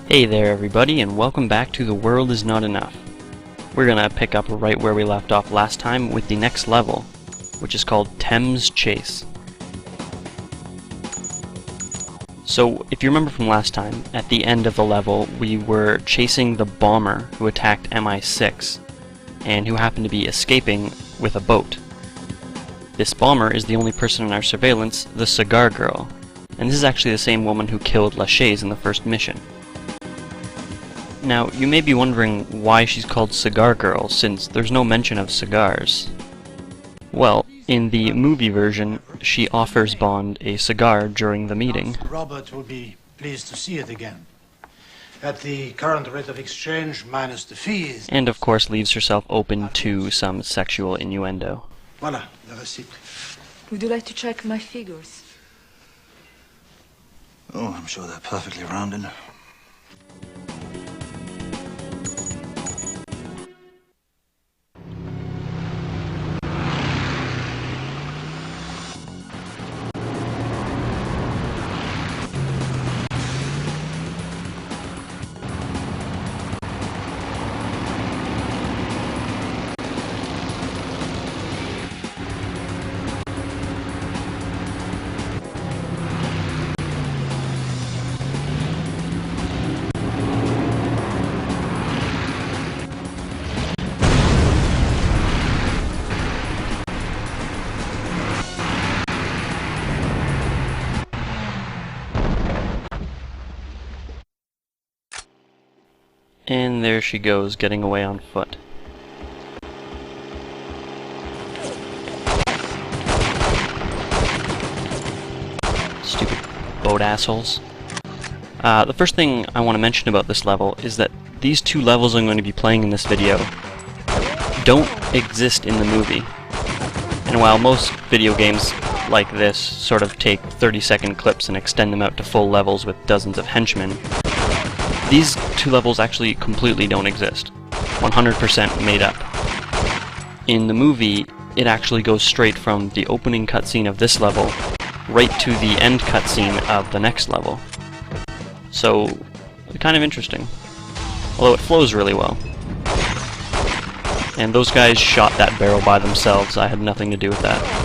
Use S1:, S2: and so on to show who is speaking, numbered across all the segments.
S1: Hey there everybody, and welcome back to The World Is Not Enough. We're gonna pick up right where we left off last time with the next level, which is called Temp's Chase. So, if you remember from last time, at the end of the level we were chasing the bomber who attacked MI6, and who happened to be escaping with a boat. This bomber is the only person in our surveillance, the Cigar Girl, and this is actually the same woman who killed Lachey's in the first mission. Now, you may be wondering why she's called Cigar Girl, since there's no mention of cigars. Well, in the movie version, she offers Bond a cigar during the meeting.
S2: Robert will be pleased to see it again. At the current rate of exchange, minus the fees.
S1: And of course leaves herself open to some sexual innuendo.
S2: Voilà, the receipt.
S3: Would you like to check my figures?
S4: Oh, I'm sure they're perfectly rounded.
S1: And there she goes, getting away on foot. Stupid boat assholes. The first thing I want to mention about this level is that these two levels I'm going to be playing in this video don't exist in the movie. And while most video games like this sort of take 30-second clips and extend them out to full levels with dozens of henchmen, these two levels actually completely don't exist. 100% made up. In the movie, it actually goes straight from the opening cutscene of this level right to the end cutscene of the next level. So, kind of interesting. Although it flows really well. And those guys shot that barrel by themselves. I had nothing to do with that.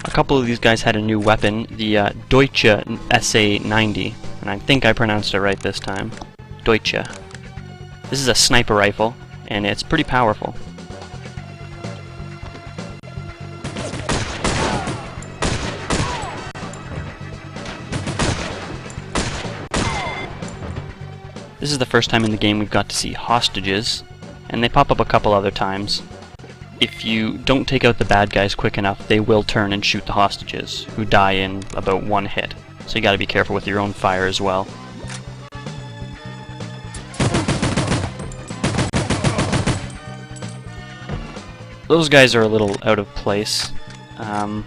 S1: A couple of these guys had a new weapon, the Deutsche SA-90, and I think I pronounced it right this time. Deutsche. This is a sniper rifle, and it's pretty powerful. This is the first time in the game we've got to see hostages, and they pop up a couple other times. If you don't take out the bad guys quick enough, they will turn and shoot the hostages, who die in about one hit. So you gotta be careful with your own fire as well. Those guys are a little out of place. I'll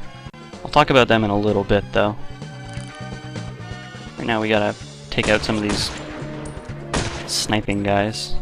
S1: talk about them in a little bit, though. Right now we gotta take out some of these sniping guys.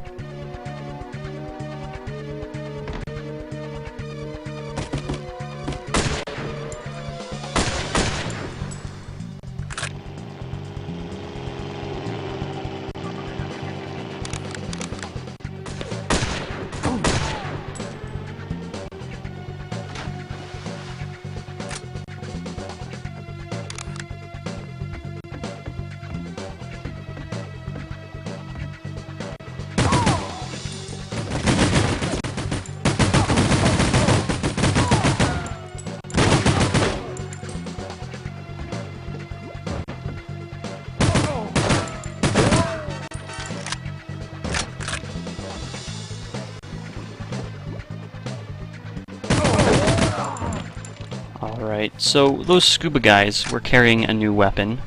S1: Alright, so those scuba guys were carrying a new weapon,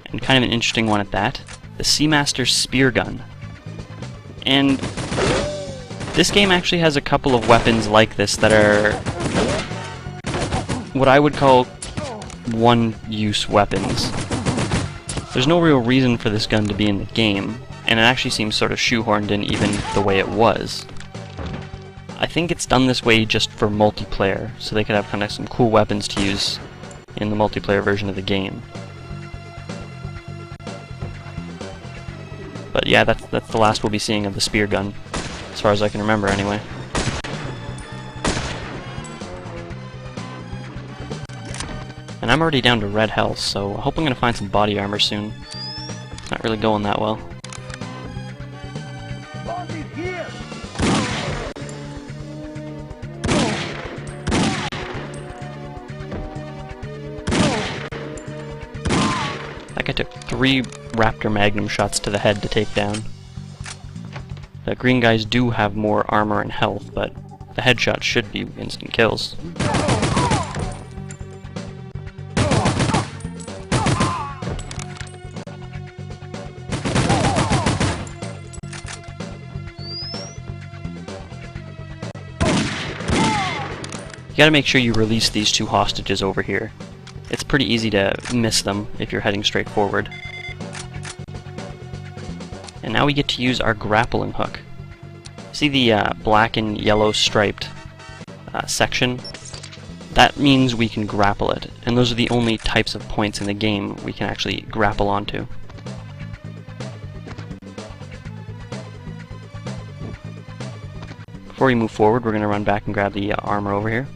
S1: and kind of an interesting one at that, the Seamaster Spear Gun. And this game actually has a couple of weapons like this that are what I would call one-use weapons. There's no real reason for this gun to be in the game, and it actually seems sort of shoehorned in even the way it was. I think it's done this way just for multiplayer, so they could have kind of some cool weapons to use in the multiplayer version of the game. But yeah, that's the last we'll be seeing of the spear gun, as far as I can remember anyway. And I'm already down to red health, so I hope I'm going to find some body armor soon. It's not really going that well. That guy took 3 Raptor Magnum shots to the head to take down. The green guys do have more armor and health, but the headshots should be instant kills. You gotta make sure you release these 2 hostages over here. It's pretty easy to miss them if you're heading straight forward. And now we get to use our grappling hook. See the black and yellow striped section? That means we can grapple it, and those are the only types of points in the game we can actually grapple onto. Before we move forward, we're going to run back and grab the armor over here.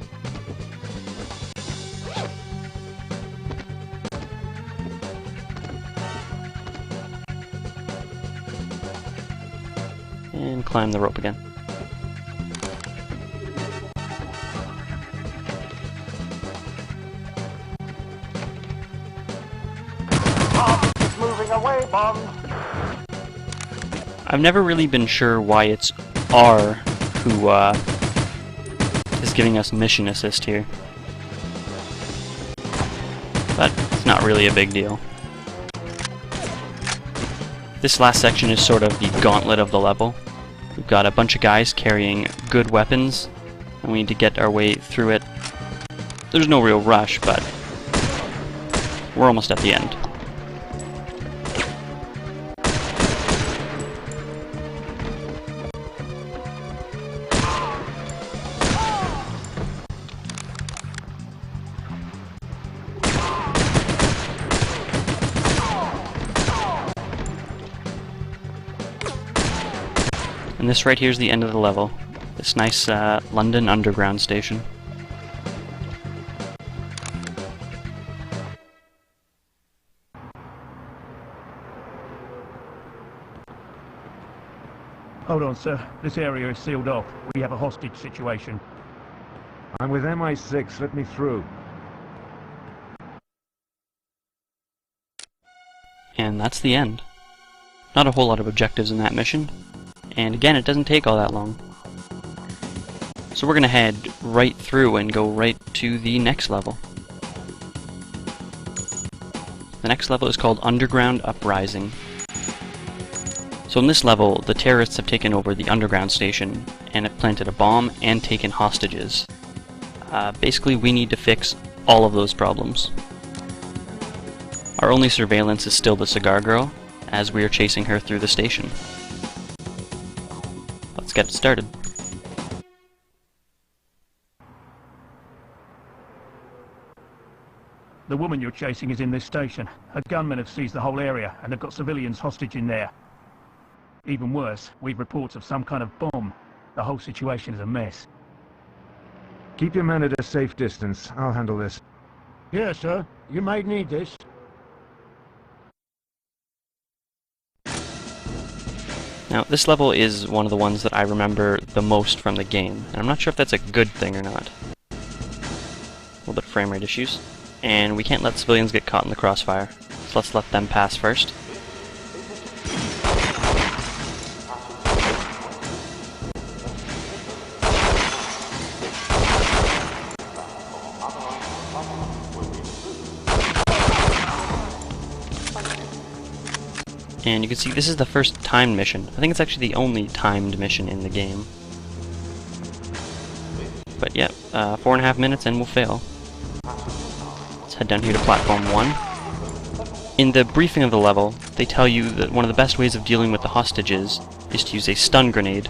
S1: And climb the rope again.
S5: Moving away, Bond.
S1: I've never really been sure why it's R who is giving us mission assist here. But it's not really a big deal. This last section is sort of the gauntlet of the level. We've got a bunch of guys carrying good weapons, and we need to get our way through it. There's no real rush, but we're almost at the end. And this right here is the end of the level. This nice London Underground station.
S6: Hold on, sir. This area is sealed off. We have a hostage situation.
S7: I'm with MI6. Let me through.
S1: And that's the end. Not a whole lot of objectives in that mission. And again, it doesn't take all that long. So we're gonna head right through and go right to the next level. The next level is called Underground Uprising. So in this level, the terrorists have taken over the underground station and have planted a bomb and taken hostages. Basically, we need to fix all of those problems. Our only surveillance is still the cigar girl, as we are chasing her through the station. Let's get started.
S6: The woman you're chasing is in this station. Her gunmen have seized the whole area, and they've got civilians hostage in there. Even worse, we've reports of some kind of bomb. The whole situation is a mess.
S7: Keep your men at a safe distance. I'll handle this.
S5: Yes, sir. You might need this.
S1: Now, this level is one of the ones that I remember the most from the game, and I'm not sure if that's a good thing or not. A little bit of frame rate issues. And we can't let civilians get caught in the crossfire, so let's let them pass first. And you can see this is the first timed mission. I think it's actually the only timed mission in the game. But yeah, 4.5 minutes and we'll fail. Let's head down here to platform 1. In the briefing of the level, they tell you that one of the best ways of dealing with the hostages is to use a stun grenade,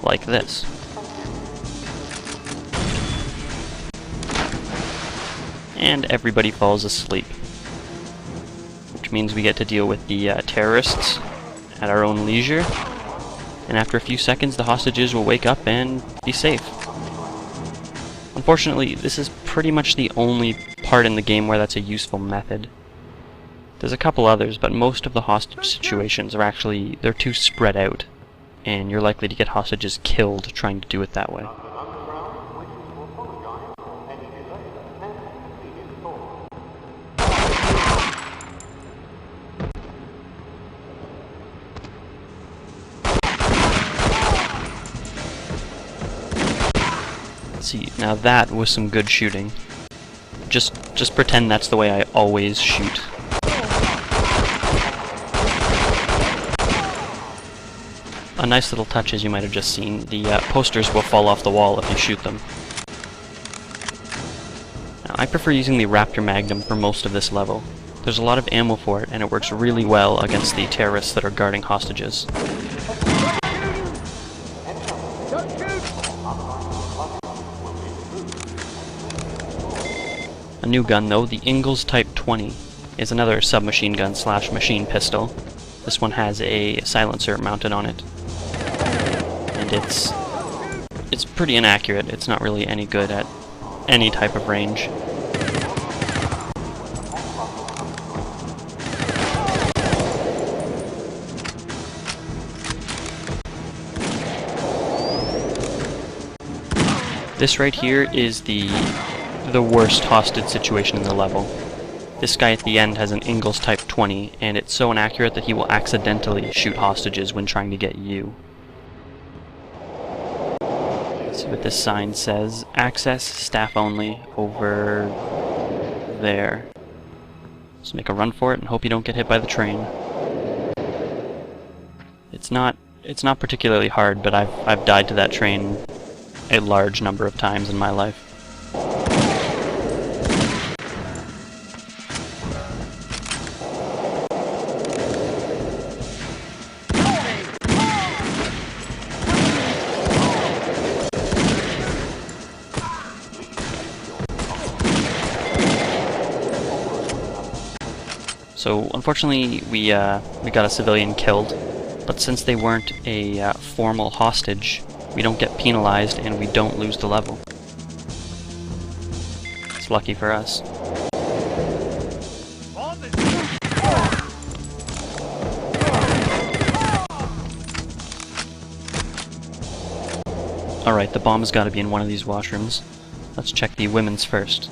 S1: like this. And everybody falls asleep. Which means we get to deal with the terrorists at our own leisure, and after a few seconds the hostages will wake up and be safe. Unfortunately, this is pretty much the only part in the game where that's a useful method. There's a couple others, but most of the hostage situations are actually, they're too spread out, and you're likely to get hostages killed trying to do it that way. See, now that was some good shooting. Just pretend that's the way I always shoot. A nice little touch, as you might have just seen, the posters will fall off the wall if you shoot them. Now, I prefer using the Raptor Magnum for most of this level. There's a lot of ammo for it, and it works really well against the terrorists that are guarding hostages. A new gun though, the Ingalls Type 20, is another submachine gun / machine pistol. This one has a silencer mounted on it. And it's pretty inaccurate. It's not really any good at any type of range. This right here is the worst hostage situation in the level. This guy at the end has an Ingalls Type 20, and it's so inaccurate that he will accidentally shoot hostages when trying to get you. Let's see what this sign says. Access staff only over there. Just make a run for it and hope you don't get hit by the train. It's not particularly hard, but I've died to that train a large number of times in my life. So unfortunately we got a civilian killed, but since they weren't a formal hostage, we don't get penalized and we don't lose the level. It's lucky for us. Alright, the bomb's gotta be in one of these washrooms. Let's check the women's first.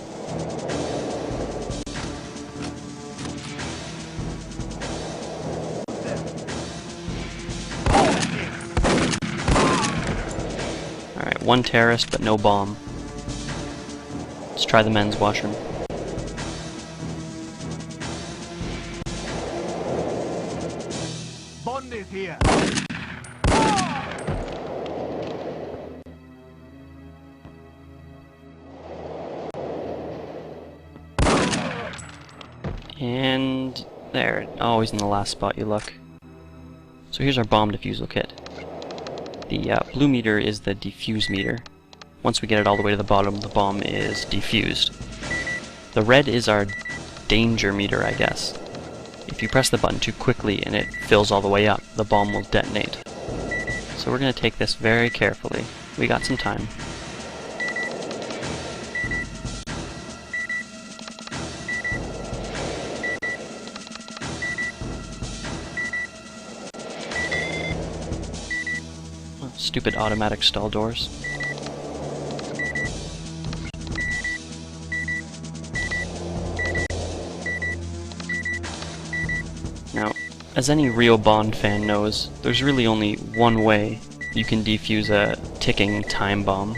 S1: Alright, one terrorist but no bomb. Let's try the men's washroom.
S5: Bond is here.
S1: And there, always in the last spot you look. So here's our bomb defusal kit. The blue meter is the defuse meter. Once we get it all the way to the bottom, the bomb is defused. The red is our danger meter, I guess. If you press the button too quickly and it fills all the way up, the bomb will detonate. So we're going to take this very carefully. We got some time. Stupid automatic stall doors. Now, as any real Bond fan knows, there's really only one way you can defuse a ticking time bomb.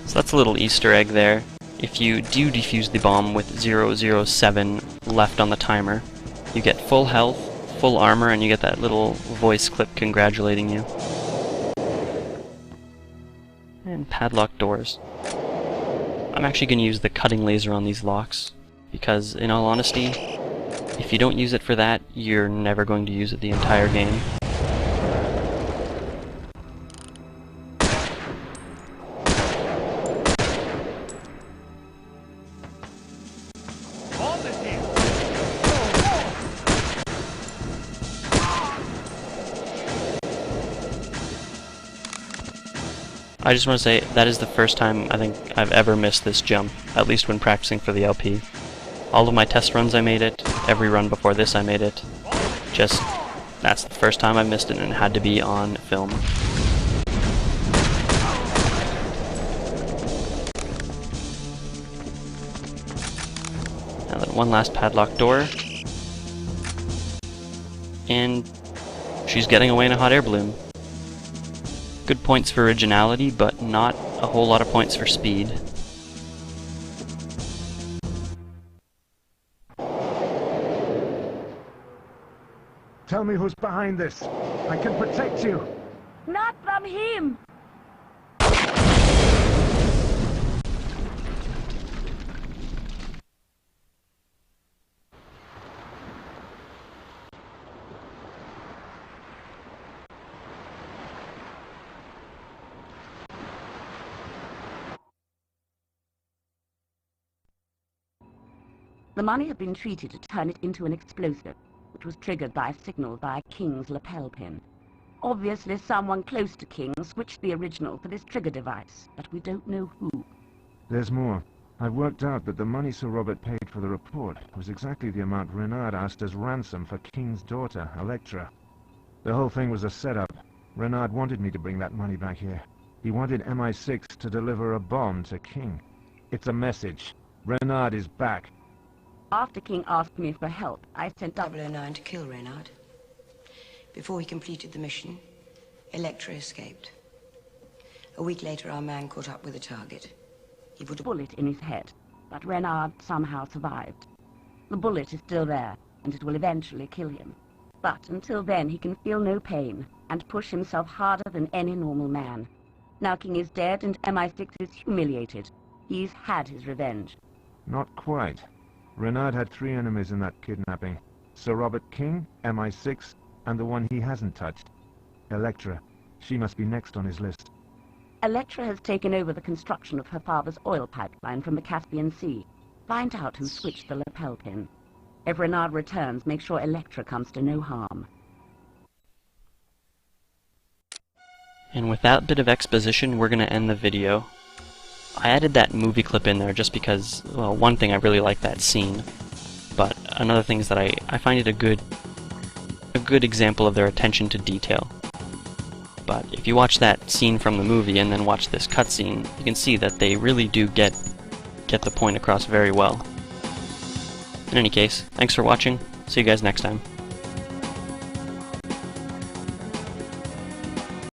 S1: So that's a little Easter egg there. If you do defuse the bomb with 007 left on the timer, you get full health, full armor, and you get that little voice clip congratulating you. And padlock doors. I'm actually going to use the cutting laser on these locks, because in all honesty, if you don't use it for that, you're never going to use it the entire game. I just want to say that is the first time I think I've ever missed this jump, at least when practicing for the LP. All of my test runs I made it, every run before this I made it. Just, that's the first time I missed it and it had to be on film. Now then, one last padlock door. And she's getting away in a hot air balloon. Good points for originality, but not a whole lot of points for speed.
S7: Tell me who's behind this. I can protect you.
S8: Not from him! The money had been treated to turn it into an explosive, which was triggered by a signal via King's lapel pin. Obviously, someone close to King switched the original for this trigger device, but we don't know who.
S7: There's more. I've worked out that the money Sir Robert paid for the report was exactly the amount Renard asked as ransom for King's daughter, Electra. The whole thing was a setup. Renard wanted me to bring that money back here. He wanted MI6 to deliver a bomb to King. It's a message. Renard is back.
S8: After King asked me for help, I sent
S9: 009 to kill Reynard. Before he completed the mission, Electra escaped. A week later, our man caught up with the target. He put a
S8: bullet in his head, but Reynard somehow survived. The bullet is still there, and it will eventually kill him. But until then, he can feel no pain and push himself harder than any normal man. Now King is dead and MI6 is humiliated. He's had his revenge.
S7: Not quite. Renard had 3 enemies in that kidnapping. Sir Robert King, MI6, and the one he hasn't touched. Electra. She must be next on his list.
S8: Electra has taken over the construction of her father's oil pipeline from the Caspian Sea. Find out who switched the lapel pin. If Renard returns, make sure Electra comes to no harm.
S1: And with that bit of exposition, we're going to end the video. I added that movie clip in there just because, well, one thing, I really like that scene, but another thing is that I find it a good example of their attention to detail. But if you watch that scene from the movie and then watch this cutscene, you can see that they really do get the point across very well. In any case, thanks for watching. See you guys next time.